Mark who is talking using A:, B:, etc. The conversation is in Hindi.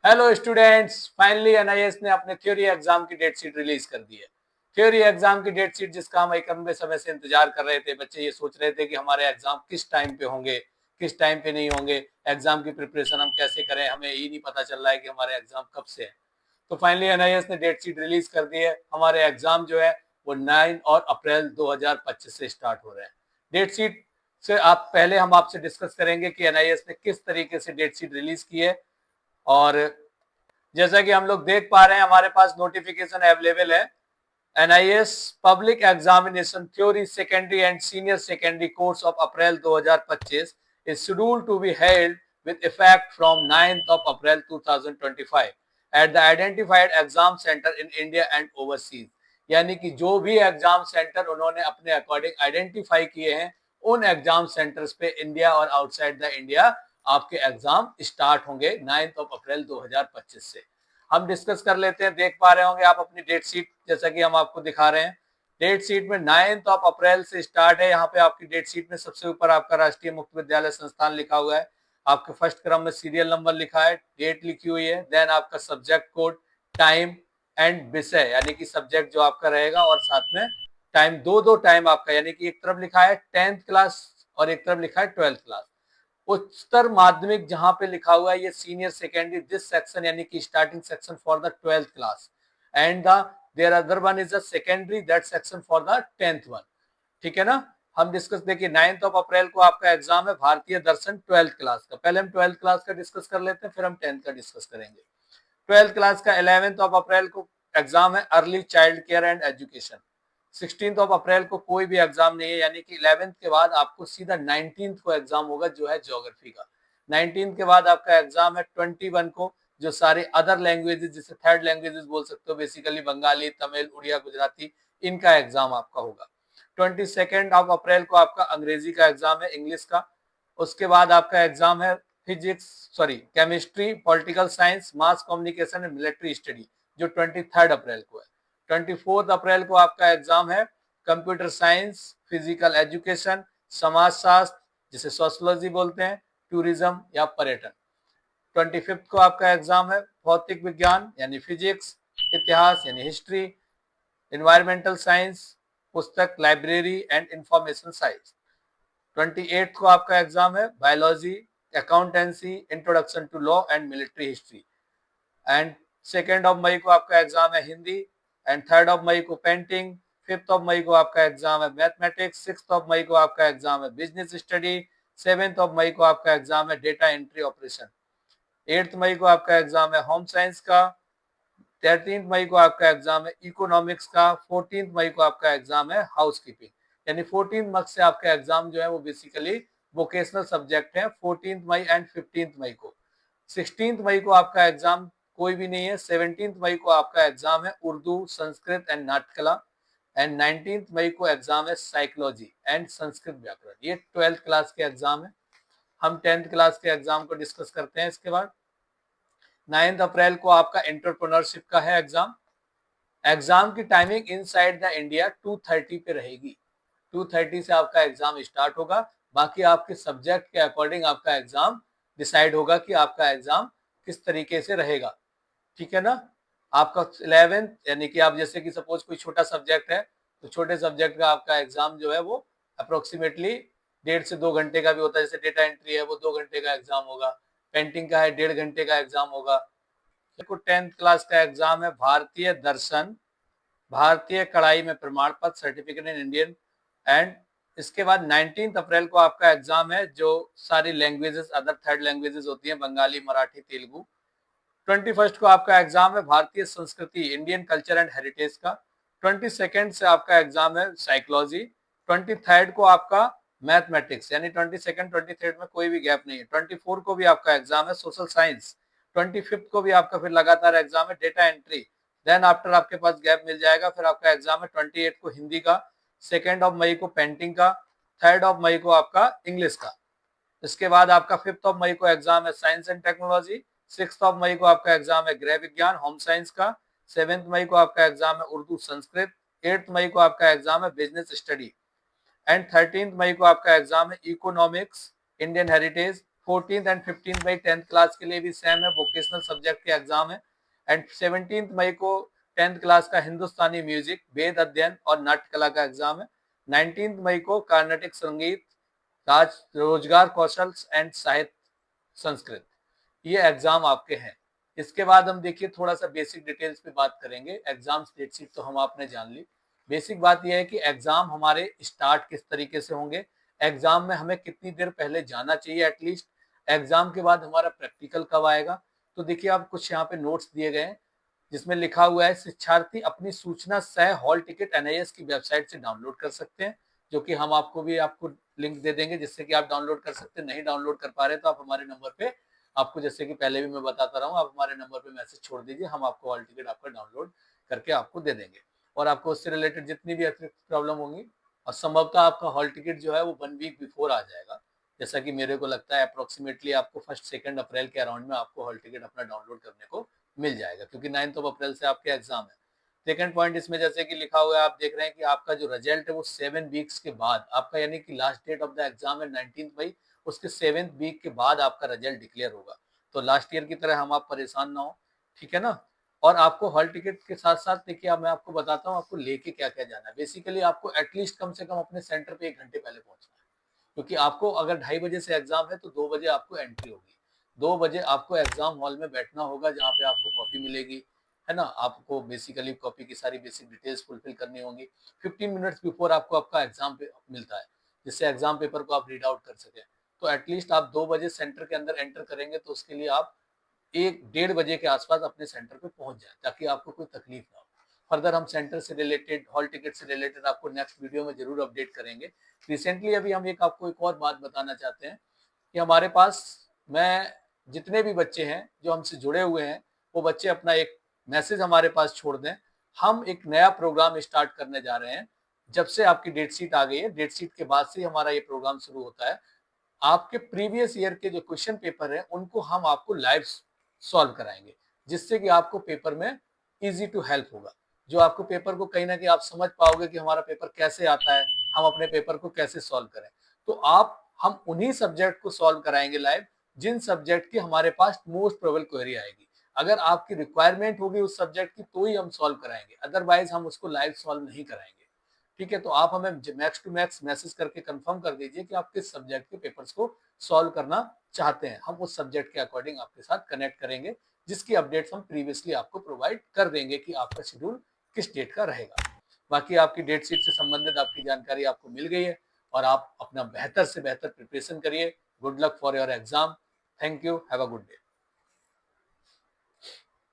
A: हेलो स्टूडेंट्स, फाइनली एनआईएस ने अपने थ्योरी एग्जाम की डेट शीट रिलीज कर दी है। थ्योरी एग्जाम की डेट शीट जिसका हम एक लंबे समय से इंतजार कर रहे थे। बच्चे ये सोच रहे थे कि हमारे एग्जाम किस टाइम पे होंगे, किस टाइम पे नहीं होंगे, एग्जाम की प्रिपरेशन हम कैसे करें, हमें यही नहीं पता चल रहा है कि हमारे एग्जाम कब से है। तो फाइनली एनआईएस ने डेट शीट रिलीज कर दी है। हमारे एग्जाम जो है वो 9 और अप्रैल 2025 से स्टार्ट हो रहे हैं। डेट शीट से आप पहले हम आपसे डिस्कस करेंगे कि एनआईएस ने किस तरीके से डेट शीट रिलीज की है। और जैसा कि हम लोग देख पा रहे हैं हमारे पास नोटिफिकेशन अवेलेबल है। NIS public examination theory secondary and senior secondary course of April 2025 is scheduled to be held with effect from 9th of April 2025 at the identified exam center in India and overseas। यानी कि जो भी एग्जाम सेंटर उन्होंने अपने अकॉर्डिंग आइडेंटिफाई किए हैं उन एग्जाम सेंटर्स पे इंडिया और आउटसाइड द इंडिया आपके एग्जाम स्टार्ट होंगे 9 अप्रैल 2025 से। हम डिस्कस कर लेते हैं। देख पा रहे होंगे आप अपनी डेट शीट, जैसा कि हम आपको दिखा रहे हैं। डेट शीट में 9 अप्रैल से स्टार्ट है। यहाँ पे आपकी डेट शीट में सबसे ऊपर आपका राष्ट्रीय मुक्त विद्यालय संस्थान लिखा हुआ है, आपके फर्स्ट क्रम में सीरियल नंबर लिखा है, डेट लिखी हुई है, देन आपका सब्जेक्ट कोड, टाइम एंड विषय यानी कि सब्जेक्ट जो आपका रहेगा, और साथ में टाइम, दो टाइम आपका, यानी कि एक तरफ लिखा है 10th क्लास और एक तरफ लिखा है 12th क्लास। उच्चतर माध्यमिक जहां पे लिखा हुआ है ये सीनियर सेकेंडरी दिस सेक्शन यानी कि starting section for the 12th class and the there other one is the secondary that section for the 10th one. ठीक है ना। हम डिस्कस देखिए 9 अप्रैल को आपका एग्जाम है भारतीय दर्शन 12th क्लास का। पहले हम 12th क्लास का डिस्कस कर लेते हैं, फिर हम 10th का डिस्कस करेंगे। 12th क्लास का 11th अप्रैल को एग्जाम है early child care and education. 16 अप्रैल को कोई भी एग्जाम नहीं है, यानी कि 11th के बाद आपको सीधा 19 को एग्जाम होगा जो है ज्योग्राफी का। 19 के बाद आपका एग्जाम है 21 को, जो सारे अदर लैंग्वेजेस जिसे थर्ड लैंग्वेजेस बोल सकते हो, बेसिकली बंगाली, तमिल, उड़िया, गुजराती, इनका एग्जाम आपका होगा। 22 अप्रैल को आपका अंग्रेजी का एग्जाम है, इंग्लिश का। उसके बाद आपका एग्जाम है physics, sorry chemistry, political science, mass communication and military study, जो 23 अप्रैल को है। 24 अप्रैल को आपका एग्जाम है कंप्यूटर साइंस, फिजिकल एजुकेशन, समाज शास्त्र जिसे सोशियोलॉजी बोलते हैं, टूरिज्म या पर्यटन। 25 को आपका एग्जाम है भौतिक विज्ञान यानी फिजिक्स, इतिहास यानी हिस्ट्री, इन्वायरमेंटल साइंस, पुस्तक, लाइब्रेरी एंड इंफॉर्मेशन साइंस। 28 को आपका एग्जाम है biology, accountancy, introduction to law and military history. And 2 मई को आपका एग्जाम है हिंदी, एंड 3 मई को पेंटिंग। 5 मई को आपका एग्जाम है मैथमेटिक्स। 6 मई को आपका एग्जाम है बिजनेस स्टडी। 7 मई को आपका एग्जाम है डेटा एंट्री ऑपरेशन। 8 मई को आपका एग्जाम है होम साइंस का। 13 मई को आपका एग्जाम है इकोनॉमिक्स का। 14 मई को आपका एग्जाम है हाउस कीपिंग। यानी 14 मार्क्स से आपका एग्जाम जो है वो बेसिकली वोकेशनल सब्जेक्ट है 14 मई एंड 15 मई को। 16 मई को आपका एग्जाम कोई भी नहीं है। 17 मई को आपका एग्जाम है उर्दू, संस्कृत एंड नाटकला। एंड 19 मई को एग्जाम है साइकोलॉजी एंड संस्कृत व्याकरण। ये 12th क्लास के एग्जाम है। हम 10th क्लास के एग्जाम को डिस्कस करते हैं। इसके बाद 9 अप्रैल को आपका एंटरप्रेन्योरशिप का है एग्जाम। एग्जाम की टाइमिंग इनसाइड द इंडिया 2:30 पे रहेगी। 2:30 से आपका एग्जाम स्टार्ट होगा। बाकी आपके सब्जेक्ट के अकॉर्डिंग आपका एग्जाम डिसाइड होगा कि आपका एग्जाम किस तरीके से रहेगा। ठीक है ना। आपका 11th यानी कि आप जैसे कि सपोज कोई छोटा सब्जेक्ट है तो छोटे सब्जेक्ट का आपका एग्जाम जो है वो अप्रोक्सीमेटली 1.5 से 2 घंटे का भी होता है। जैसे डेटा एंट्री है वो 2 घंटे का एग्जाम होगा, पेंटिंग का है 1.5 घंटे का एग्जाम होगा। 10th क्लास का एग्जाम है भारतीय दर्शन, भारतीय कढ़ाई में प्रमाण पत्र, सर्टिफिकेट इन इंडियन। एंड इसके बाद 19 अप्रैल को आपका एग्जाम है जो सारी लैंग्वेजेस अदर थर्ड लैंग्वेजेस होती हैं, बंगाली, मराठी, तेलुगु। 21 को आपका एग्जाम है भारतीय संस्कृति, इंडियन कल्चर एंड हेरिटेज का। 22 से आपका एग्जाम है साइकोलॉजी। 23 को आपका मैथमेटिक्स, यानी 22, 23 में कोई भी गैप नहीं है। 24 को भी आपका एग्जाम है सोशल साइंस। 25 को भी आपका फिर लगातार एग्जाम है डेटा एंट्री। देन आफ्टर आपके पास गैप मिल जाएगा, फिर आपका एग्जाम है 28 को हिंदी का, 2 मई को पेंटिंग का, 3 मई को आपका इंग्लिश का। इसके बाद आपका 5 मई को एग्जाम है साइंस एंड टेक्नोलॉजी। 6 मई को आपका एग्जाम है गृह विज्ञान, होम साइंस का। 7 मई को आपका एग्जाम है उर्दू, संस्कृत। 8 मई को आपका एग्जाम है बिजनेस स्टडी। एंड 13 मई को आपका एग्जाम है economics, Indian heritage, 14th and 15th मई 10th क्लास के लिए भी सेम है, वोकेशनल सब्जेक्ट के एग्जाम है। एंड 17th मई को 10th क्लास का हिंदुस्तानी म्यूजिक, वेद अध्ययन और नाट्य कला का एग्जाम है। 19th मई को कार्नाटिक संगीत, राज रोजगार कौशल एंड साहित्य संस्कृत, ये एग्जाम आपके हैं। इसके बाद हम देखिए थोड़ा सा बेसिक डिटेल्स पे बात करेंगे। एग्जाम डेट शीट तो हम आपने जान ली। बेसिक बात यह है कि एग्जाम हमारे स्टार्ट किस तरीके से होंगे, एग्जाम में हमें कितनी देर पहले जाना चाहिए एटलीस्ट, एग्जाम के बाद हमारा प्रैक्टिकल कब आएगा। तो देखिए आप कुछ यहाँ पे नोट्स दिए गए हैं जिसमें लिखा हुआ है शिक्षार्थी अपनी सूचना सह हॉल टिकट एनआईएस की वेबसाइट से डाउनलोड कर सकते हैं, जो कि हम आपको लिंक दे देंगे जिससे कि आप डाउनलोड कर सकते हैं। नहीं डाउनलोड कर पा रहे तो आप हमारे नंबर पे, आपको जैसे कि पहले भी मैं बताता रहा हूँ, आप हमारे नंबर पे मैसेज छोड़ दीजिए, हम आपको हॉल टिकट आपका डाउनलोड करके आपको दे देंगे। और आपको उससे रिलेटेड जितनी भी अतिरिक्त प्रॉब्लम होंगी, और संभवतः आपका हॉल टिकट जो है वो 1 वीक बिफोर आ जाएगा, जैसा कि मेरे को लगता है अप्रोक्सीमेटली आपको 1 अप्रैल के अराउंड में आपको हॉल टिकट अपना डाउनलोड करने को मिल जाएगा, क्योंकि 9 अप्रैल से आपके एग्जाम है। सेकेंड पॉइंट इसमें जैसे कि लिखा हुआ है, आप देख रहे हैं कि आपका जो रिजल्ट है वो 7 वीक्स के बाद आपका, यानी कि last date of the exam है 19 मई, उसके 7th वीक के बाद आपका रिजल्ट डिक्लेयर होगा। तो लास्ट ईयर की तरह हम आप परेशान ना हो, ठीक है ना। और आपको हॉल टिकट के साथ साथ देखिए अब मैं आपको बताता हूँ आपको लेके क्या क्या जाना है। बेसिकली आपको एटलीस्ट कम से कम अपने सेंटर पे 1 घंटे पहले पहुंचना है, क्योंकि आपको अगर 2:30 से एग्जाम है तो 2 बजे आपको एंट्री होगी। 2 बजे आपको एग्जाम हॉल में बैठना होगा, जहाँ पे आपको कॉपी मिलेगी, है ना। आपको बेसिकली कॉपी की सारी बेसिक डिटेल्स फुलफिल करनी होंगी। 15 मिनट्स बिफोर आपको आपका एग्जाम पे मिलता है, जिससे एग्जाम पेपर को आप रीड आउट कर सकें। तो एटलीस्ट आप 2 बजे सेंटर के अंदर एंटर करेंगे तो उसके लिए आप 1-1:30 बजे के आसपास अपने सेंटर पे पहुंच जाए, ताकि आपको कोई तकलीफ ना हो। फर्दर हम सेंटर से रिलेटेड, हॉल टिकट से रिलेटेड आपको नेक्स्ट वीडियो में जरूर अपडेट करेंगे। रिसेंटली अभी हम आपको एक और बात बताना चाहते हैं कि हमारे पास, मैं जितने भी बच्चे हैं जो हमसे जुड़े हुए हैं, वो बच्चे अपना एक मैसेज हमारे पास छोड़ दें। हम एक नया प्रोग्राम स्टार्ट करने जा रहे हैं। जब से आपकी डेट शीट आ गई है, डेट शीट के बाद से हमारा ये प्रोग्राम शुरू होता है। आपके प्रीवियस ईयर के जो क्वेश्चन पेपर है उनको हम आपको लाइव सॉल्व कराएंगे, जिससे कि आपको पेपर में इजी टू हेल्प होगा। जो आपको पेपर को कहीं ना कहीं आप समझ पाओगे कि हमारा पेपर कैसे आता है, हम अपने पेपर को कैसे सॉल्व करें। तो हम उन्हीं सब्जेक्ट को सॉल्व कराएंगे लाइव, जिन सब्जेक्ट की हमारे पास मोस्ट प्रोबेबल क्वेरी आएगी। अगर आपकी रिक्वायरमेंट होगी उस सब्जेक्ट की तो ही हम सॉल्व कराएंगे, अदरवाइज हम उसको लाइव सॉल्व नहीं कराएंगे। ठीक है, तो आप हमें मैक्स टू मैक्स मैसेज करके कंफर्म कर दीजिए कि आप किस सब्जेक्ट के पेपर्स को सॉल्व करना चाहते हैं। हम उस सब्जेक्ट के अकॉर्डिंग आपके साथ कनेक्ट करेंगे, जिसकी अपडेट्स हम प्रीवियसली आपको प्रोवाइड कर देंगे कि आपका शेड्यूल किस डेट का रहेगा। बाकी आपकी डेट शीट से संबंधित आपकी जानकारी आपको मिल गई है, और आप अपना बेहतर से बेहतर प्रिपरेशन करिए। Good luck for your exam. Thank you, have a good day.